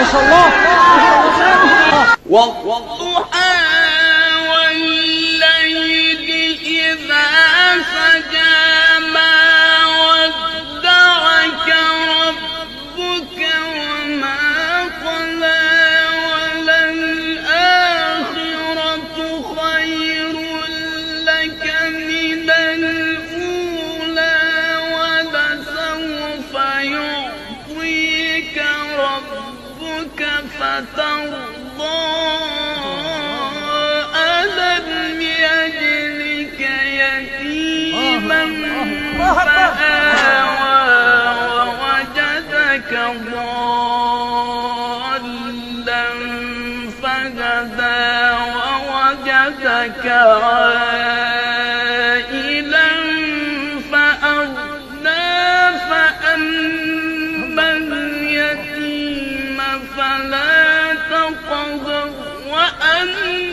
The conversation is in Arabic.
ما شاء الله. والضحى والليل إذا سجى ما ودعك ربك وما قلى وللآخرة خير لك من الأولى ولسوف يعطيك ربك فترضى ألم يجدك يتيما فآوى ووجدك ضالا فهدى ووجدك عائلا فأغنى فأما اليتيم فلا تقهر وأما